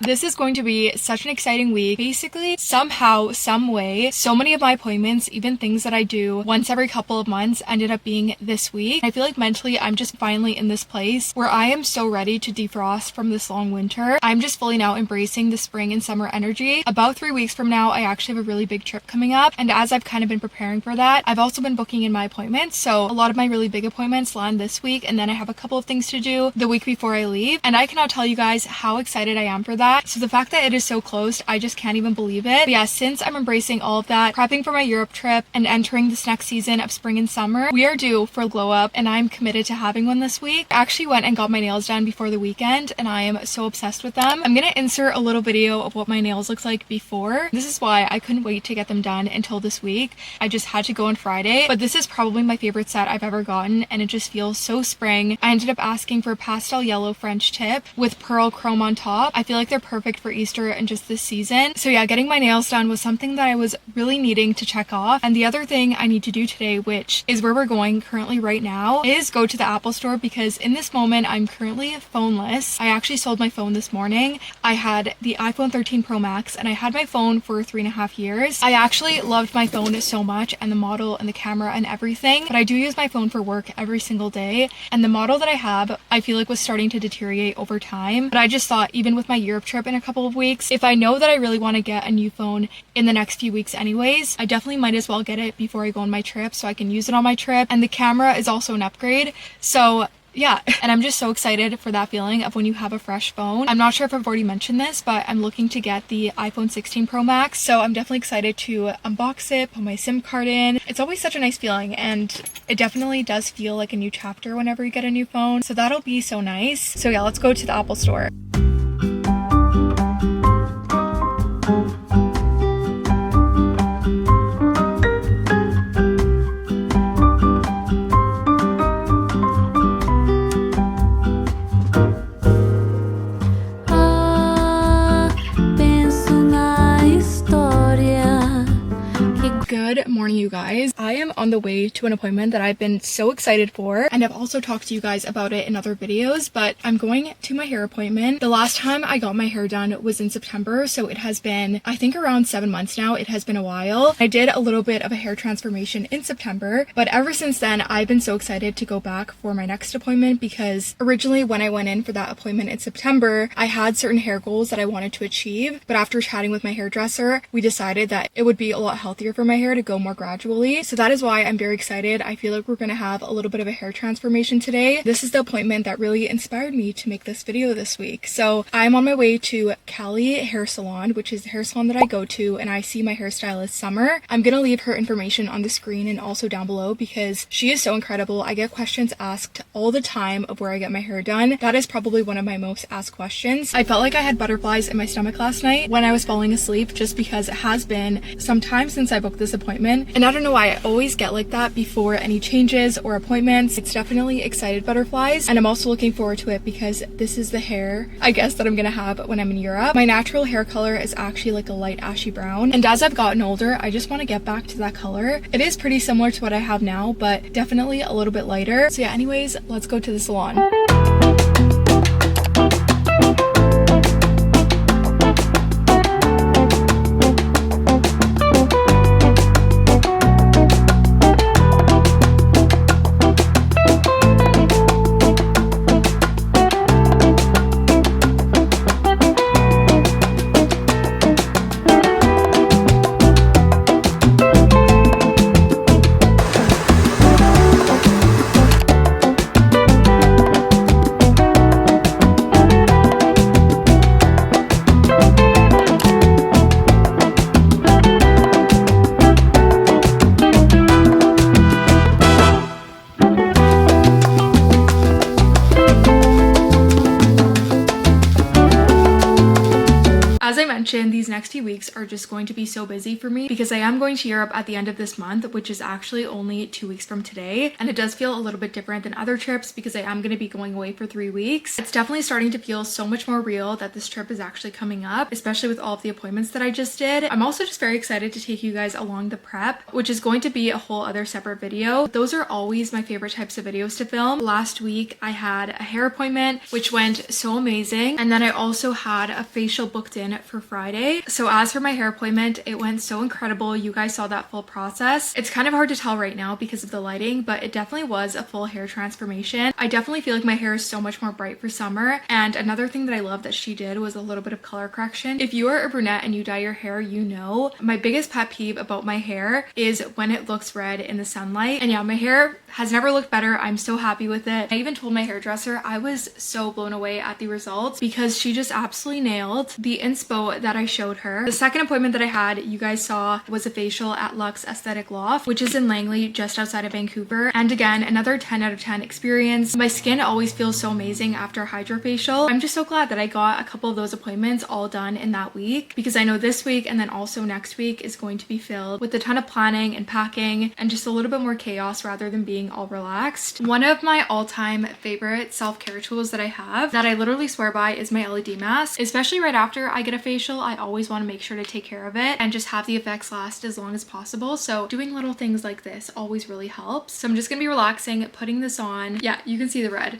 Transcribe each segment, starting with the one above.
This is going to be such an exciting week. Basically, somehow, some way, so many of my appointments, even things that I do once every couple of months, ended up being this week. I feel like mentally I'm just finally in this place where I am so ready to defrost from this long winter. I'm just fully now embracing the spring and summer energy. About 3 weeks from now, I actually have a really big trip coming up, and as I've kind of been preparing for that, I've also been booking in my appointments. So a lot of my really big appointments land this week, and then I have a couple of things to do the week before I leave, and I cannot tell you guys how excited I am for that. So the fact that it is so close, I just can't even believe it. But yeah, since I'm embracing all of that, prepping for my Europe trip and entering this next season of spring and summer, we are due for a glow up, and I'm committed to having one this week. I actually went and got my nails done before the weekend, and I am so obsessed with them. I'm gonna insert a little video of what my nails looked like before. This is why I couldn't wait to get them done until this week. I just had to go on Friday, but this is probably my favorite set I've ever gotten, and it just feels so spring. I ended up asking for a pastel yellow French tip with pearl chrome on top. I feel like they're perfect for Easter and just this season. So yeah, getting my nails done was something that I was really needing to check off. And the other thing I need to do today, which is where we're going currently right now, is go to the Apple store, because in this moment I'm currently phoneless. I actually sold my phone this morning. I had the iPhone 13 Pro Max, and I had my phone for 3.5 years. I actually loved my phone so much, and the model and the camera and everything, but I do use my phone for work every single day, and the model that I have I feel like was starting to deteriorate over time. But I just thought, even with my Europe trip in a couple of weeks, if I know that I really want to get a new phone in the next few weeks anyways, I definitely might as well get it before I go on my trip so I can use it on my trip. And the camera is also an upgrade, so yeah, and I'm just so excited for that feeling of when you have a fresh phone. I'm not sure if I've already mentioned this, but I'm looking to get the iPhone 16 Pro Max, so I'm definitely excited to unbox it, put my SIM card in. It's always such a nice feeling, and it definitely does feel like a new chapter whenever you get a new phone, so that'll be so nice. So yeah, let's go to the Apple store. Good morning, you guys. I am on the way to an appointment that I've been so excited for, and I've also talked to you guys about it in other videos, but I'm going to my hair appointment. The last time I got my hair done was in September, so it has been, I think, around 7 months now. It has been a while. I did a little bit of a hair transformation in September, but ever since then, I've been so excited to go back for my next appointment, because originally when I went in for that appointment in September, I had certain hair goals that I wanted to achieve, but after chatting with my hairdresser, we decided that it would be a lot healthier for my hair to go more gradually. So that is why I'm very excited. I feel like we're going to have a little bit of a hair transformation today. This is the appointment that really inspired me to make this video this week. So I'm on my way to Cali Hair Salon, which is the hair salon that I go to, and I see my hairstylist Summer. I'm going to leave her information on the screen and also down below, because she is so incredible. I get questions asked all the time of where I get my hair done. That is probably one of my most asked questions. I felt like I had butterflies in my stomach last night when I was falling asleep, just because it has been some time since I booked this appointment, and I don't know why I always get like that before any changes or appointments. It's definitely excited butterflies, and I'm also looking forward to it because this is the hair, I guess, that I'm gonna have when I'm in Europe. My natural hair color is actually like a light ashy brown, and as I've gotten older, I just want to get back to that color. It is pretty similar to what I have now, but definitely a little bit lighter. So yeah, anyways, let's go to the salon. mention, these next few weeks are just going to be so busy for me because I am going to Europe at the end of this month, which is actually only 2 weeks from today. And it does feel a little bit different than other trips because I am going to be going away for 3 weeks. It's definitely starting to feel so much more real that this trip is actually coming up, especially with all of the appointments that I just did. I'm also just very excited to take you guys along the prep, which is going to be a whole other separate video. Those are always my favorite types of videos to film. Last week I had a hair appointment, which went so amazing. And then I also had a facial booked in for Friday. So as for my hair appointment, it went so incredible. You guys saw that full process. It's kind of hard to tell right now because of the lighting, but it definitely was a full hair transformation. I definitely feel like my hair is so much more bright for summer. And another thing that I love that she did was a little bit of color correction. If you are a brunette and you dye your hair, you know my biggest pet peeve about my hair is when it looks red in the sunlight. And yeah, my hair has never looked better. I'm so happy with it. I even told my hairdresser I was so blown away at the results because she just absolutely nailed the inspo that I showed her. The second appointment that I had, you guys saw, was a facial at Luxe Aesthetic Loft, which is in Langley, just outside of Vancouver. And again, another 10 out of 10 experience. My skin always feels so amazing after a hydrofacial. I'm just so glad that I got a couple of those appointments all done in that week because I know this week and then also next week is going to be filled with a ton of planning and packing and just a little bit more chaos rather than being all relaxed. One of my all-time favorite self-care tools that I have that I literally swear by is my LED mask. Especially right after I get a facial, I always want to make sure to take care of it and just have the effects last as long as possible. So doing little things like this always really helps. So I'm just gonna be relaxing, putting this on. Yeah, you can see the red.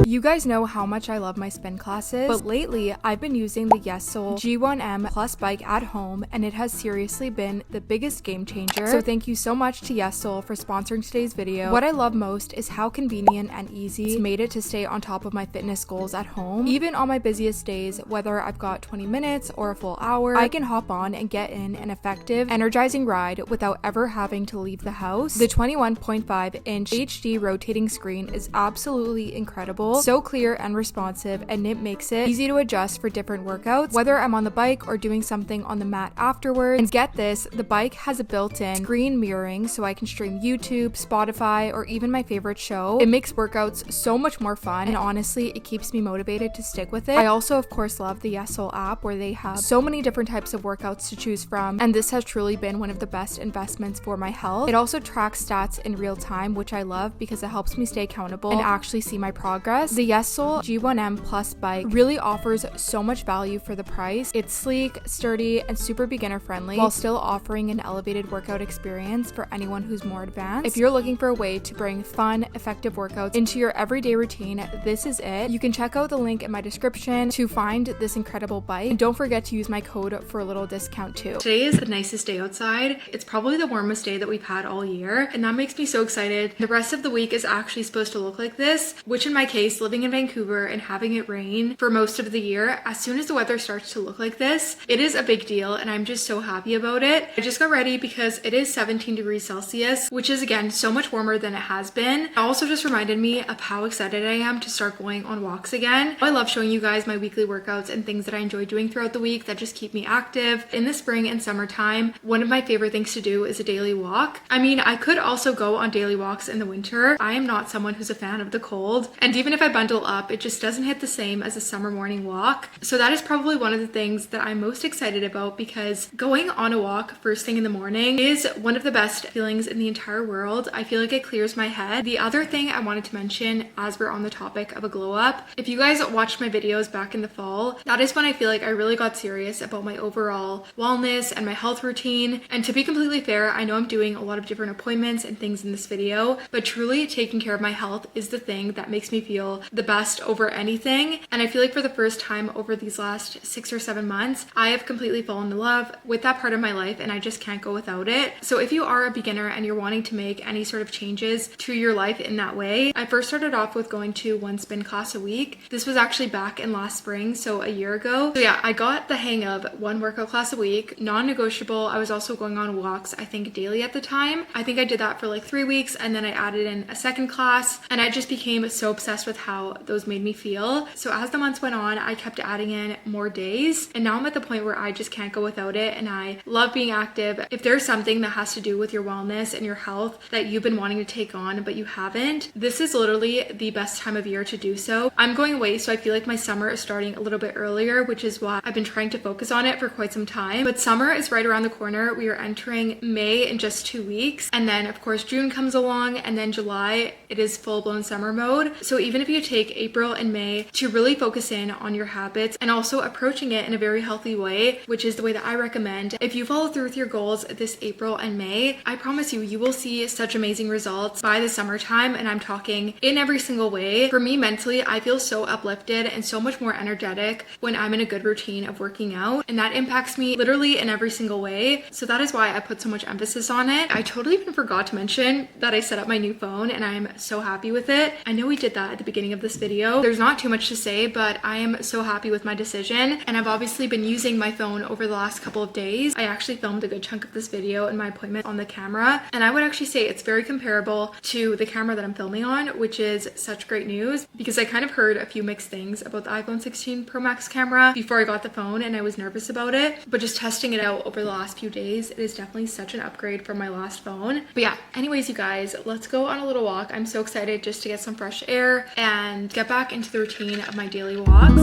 You guys know how much I love my spin classes, but lately I've been using the YesSoul G1M Plus bike at home and it has seriously been the biggest game changer. So thank you so much to YesSoul for sponsoring today's video. What I love most is how convenient and easy it's made it to stay on top of my fitness goals at home. Even on my busiest days, whether I've got 20 minutes or a full hour, I can hop on and get in an effective, energizing ride without ever having to leave the house. The 21.5-inch HD rotating screen is absolutely incredible. So clear and responsive, and it makes it easy to adjust for different workouts, whether I'm on the bike or doing something on the mat afterwards. And get this, the bike has a built-in screen mirroring so I can stream YouTube, Spotify, or even my favorite show. It makes workouts so much more fun, and honestly, it keeps me motivated to stick with it. I also, of course, love the YesSoul app where they have so many different types of workouts to choose from, and this has truly been one of the best investments for my health. It also tracks stats in real time, which I love because it helps me stay accountable and actually see my progress. The YesSoul G1M Plus bike really offers so much value for the price. It's sleek, sturdy, and super beginner friendly while still offering an elevated workout experience for anyone who's more advanced. If you're looking for a way to bring fun, effective workouts into your everyday routine, this is it. You can check out the link in my description to find this incredible bike. And don't forget to use my code for a little discount too. Today is the nicest day outside. It's probably the warmest day that we've had all year, and that makes me so excited. The rest of the week is actually supposed to look like this, which in my case, living in Vancouver and having it rain for most of the year, as soon as the weather starts to look like this, it is a big deal and I'm just so happy about it. I just got ready because it is 17 degrees Celsius, which is again so much warmer than it has been. It also just reminded me of how excited I am to start going on walks again. I love showing you guys my weekly workouts and things that I enjoy doing throughout the week that just keep me active. In the spring and summertime, one of my favorite things to do is a daily walk. I mean, I could also go on daily walks in the winter. I am not someone who's a fan of the cold, and even if I bundle up, it just doesn't hit the same as a summer morning walk. So that is probably one of the things that I'm most excited about because going on a walk first thing in the morning is one of the best feelings in the entire world. I feel like it clears my head. The other thing I wanted to mention as we're on the topic of a glow up, if you guys watched my videos back in the fall, that is when I feel like I really got serious about my overall wellness and my health routine. And to be completely fair, I know I'm doing a lot of different appointments and things in this video, but truly taking care of my health is the thing that makes me feel the best over anything. And I feel like for the first time over these last 6 or 7 months, I have completely fallen in love with that part of my life and I just can't go without it. So if you are a beginner and you're wanting to make any sort of changes to your life in that way, I first started off with going to 1 spin class a week. This was actually back in last spring, so a year ago. So yeah, I got the hang of 1 workout class a week, non-negotiable. I was also going on walks, I think daily at the time. I think I did that for like 3 weeks and then I added in a second class and I just became so obsessed with how how those made me feel. So as the months went on, I kept adding in more days, and now I'm at the point where I just can't go without it, and I love being active. If there's something that has to do with your wellness and your health that you've been wanting to take on but you haven't, this is literally the best time of year to do so. I'm going away, so I feel like my summer is starting a little bit earlier, which is why I've been trying to focus on it for quite some time. But summer is right around the corner. We are entering May in just 2 weeks, and then of course June comes along, and then July, it is full-blown summer mode. So even if you take April and May to really focus in on your habits and also approaching it in a very healthy way, which is the way that I recommend, if you follow through with your goals this April and May, I promise you, you will see such amazing results by the summertime. And I'm talking in every single way. For me, mentally, I feel so uplifted and so much more energetic when I'm in a good routine of working out, and that impacts me literally in every single way. So that is why I put so much emphasis on it. I totally even forgot to mention that I set up my new phone, and I'm so happy with it. I know we did that at the beginning of this video. There's not too much to say, but I am so happy with my decision, and I've obviously been using my phone over the last couple of days. I actually filmed a good chunk of this video in my appointment on the camera, and I would actually say it's very comparable to the camera that I'm filming on, which is such great news because I kind of heard a few mixed things about the iPhone 16 Pro Max camera before I got the phone, and I was nervous about it, but just testing it out over the last few days, it is definitely such an upgrade from my last phone. But yeah, anyways, you guys, let's go on a little walk. I'm so excited just to get some fresh air and get back into the routine of my daily walks.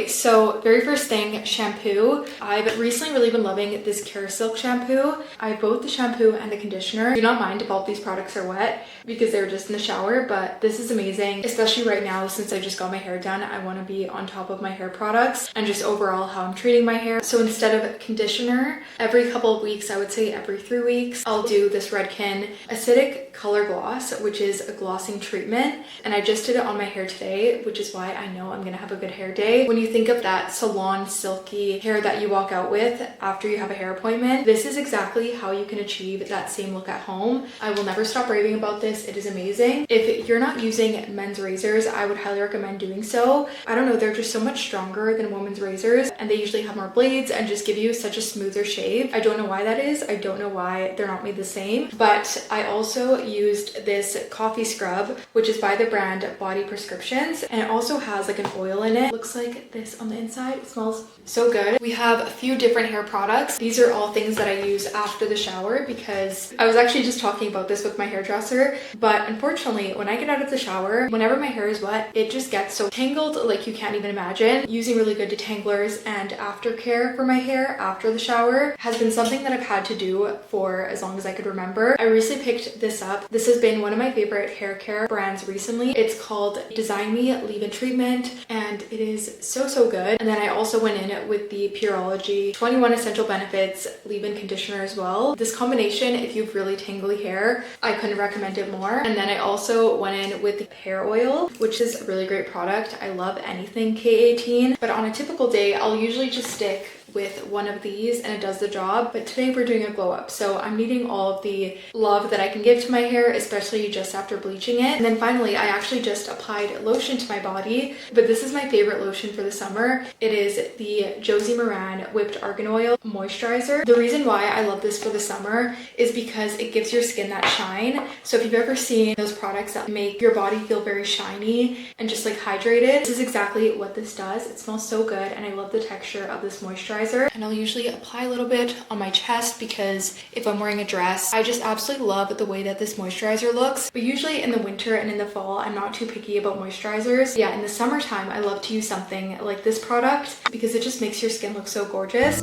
So very first thing, shampoo. I've recently really been loving this Silk shampoo. I have both the shampoo and the conditioner. Do not mind if all of these products are wet because they're just in the shower, but this is amazing, especially right now since I just got my hair done. I want to be on top of my hair products and just overall how I'm treating my hair. So instead of conditioner, every couple of weeks, I would say every 3 weeks, I'll do this Redken Acidic Color Gloss, which is a glossing treatment. And I just did it on my hair today, which is why I know I'm gonna have a good hair day. When you think of that salon silky hair that you walk out with after you have a hair appointment, this is exactly how you can achieve that same look at home. I will never stop raving about this. It is amazing. If you're not using men's razors, I would highly recommend doing so. I don't know, they're just so much stronger than women's razors, and they usually have more blades and just give you such a smoother shave. I don't know why that is. I don't know why they're not made the same. But I also used this coffee scrub, which is by the brand Body Prescriptions, and it also has like an oil in it. Looks like this on the inside. It smells so good. We have a few different hair products. These are all things that I use after the shower because I was actually just talking about this with my hairdresser, but unfortunately when I get out of the shower, whenever my hair is wet, it just gets so tangled like you can't even imagine. Using really good detanglers and aftercare for my hair after the shower has been something that I've had to do for as long as I could remember. I recently picked this up. This has been one of my favorite hair care brands recently. It's called Design Me Leave-In Treatment, and it is so good. And then I also went in with the Pureology 21 Essential Benefits leave-in conditioner as well. This combination, if you have really tangly hair, I couldn't recommend it more. And then I also went in with the hair oil, which is a really great product. I love anything K18, but on a typical day, I'll usually just stick with one of these and it does the job. But today we're doing a glow up, so I'm needing all of the love that I can give to my hair, especially just after bleaching it. And then finally, I actually just applied lotion to my body, but this is my favorite lotion for the summer. It is the Josie Moran Whipped Argan Oil Moisturizer. The reason why I love this for the summer is because it gives your skin that shine. So if you've ever seen those products that make your body feel very shiny and just like hydrated, this is exactly what this does. It smells so good, and I love the texture of this moisturizer. And I'll usually apply a little bit on my chest because if I'm wearing a dress, I just absolutely love the way that this moisturizer looks. But usually in the winter and in the fall, I'm not too picky about moisturizers. Yeah, in the summertime, I love to use something like this product because it just makes your skin look so gorgeous.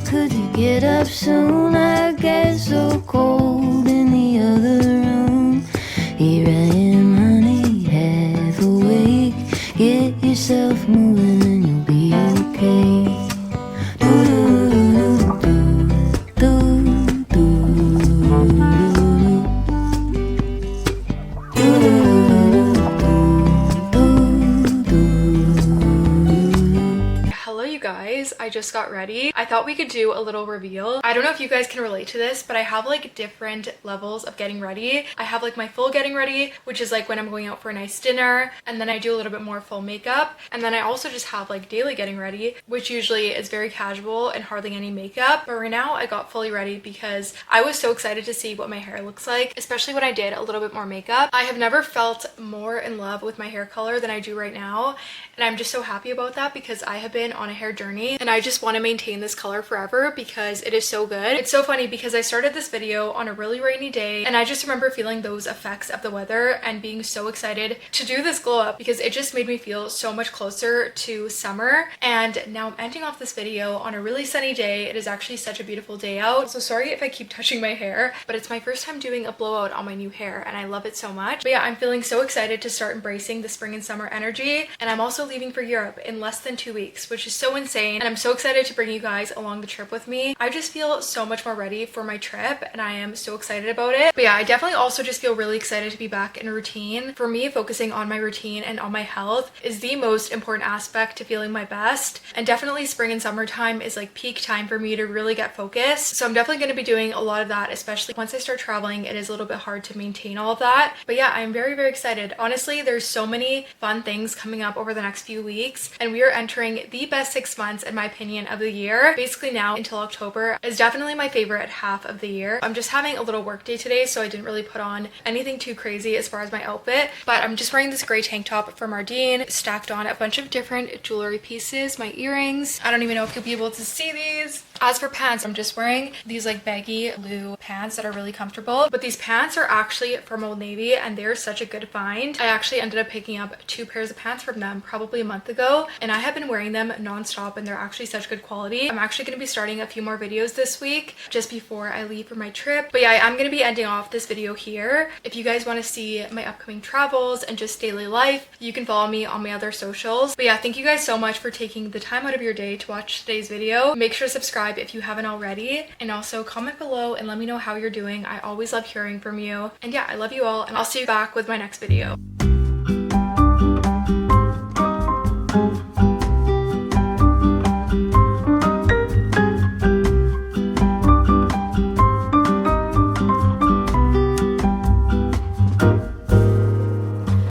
Could you get up soon? I get so cold in the other room. Here I am, honey, half awake. Get yourself moving and you'll be okay. Do do do do do do do. just got ready, I thought we could do a little reveal. I don't know if you guys can relate to this, but I have like different levels of getting ready. I have like my full getting ready, which is like when I'm going out for a nice dinner, and then I do a little bit more full makeup. And then I also just have like daily getting ready, which usually is very casual and hardly any makeup. But right now I got fully ready because I was so excited to see what my hair looks like, especially when I did a little bit more makeup. I have never felt more in love with my hair color than I do right now, and I'm just so happy about that because I have been on a hair journey and I just want to maintain this color forever because it is so good. It's so funny because I started this video on a really rainy day, and I just remember feeling those effects of the weather and being so excited to do this glow up because it just made me feel so much closer to summer. And now I'm ending off this video on a really sunny day. It is actually such a beautiful day out, so sorry if I keep touching my hair, but it's my first time doing a blowout on my new hair and I love it so much. But yeah, I'm feeling so excited to start embracing the spring and summer energy, and I'm also leaving for Europe in less than 2 weeks, which is so insane, and I'm so excited to bring you guys along the trip with me. I just feel so much more ready for my trip and I am so excited about it. But yeah, I definitely also just feel really excited to be back in a routine. For me, focusing on my routine and on my health is the most important aspect to feeling my best, and definitely spring and summertime is like peak time for me to really get focused. So I'm definitely going to be doing a lot of that, especially once I start traveling. It is a little bit hard to maintain all of that, but yeah, I'm very, very excited. Honestly, there's so many fun things coming up over the next few weeks, and we are entering the best 6 months in my opinion of the year. Basically now until October is definitely my favorite half of the year. I'm just having a little work day today, so I didn't really put on anything too crazy as far as my outfit, but I'm just wearing this gray tank top from Ardeen, stacked on a bunch of different jewelry pieces, my earrings. I don't even know if you'll be able to see these. As for pants, I'm just wearing these like baggy blue pants that are really comfortable, but these pants are actually from Old Navy and they're such a good find. I actually ended up picking up 2 pairs of pants from them probably a month ago, and I have been wearing them non-stop and they're actually such good quality. I'm actually going to be starting a few more videos this week just before I leave for my trip. But yeah, I'm going to be ending off this video here. If you guys want to see my upcoming travels and just daily life, you can follow me on my other socials. But yeah, thank you guys so much for taking the time out of your day to watch today's video. Make sure to subscribe if you haven't already, and also comment below and let me know how you're doing. I always love hearing from you. And yeah, I love you all, and I'll see you back with my next video.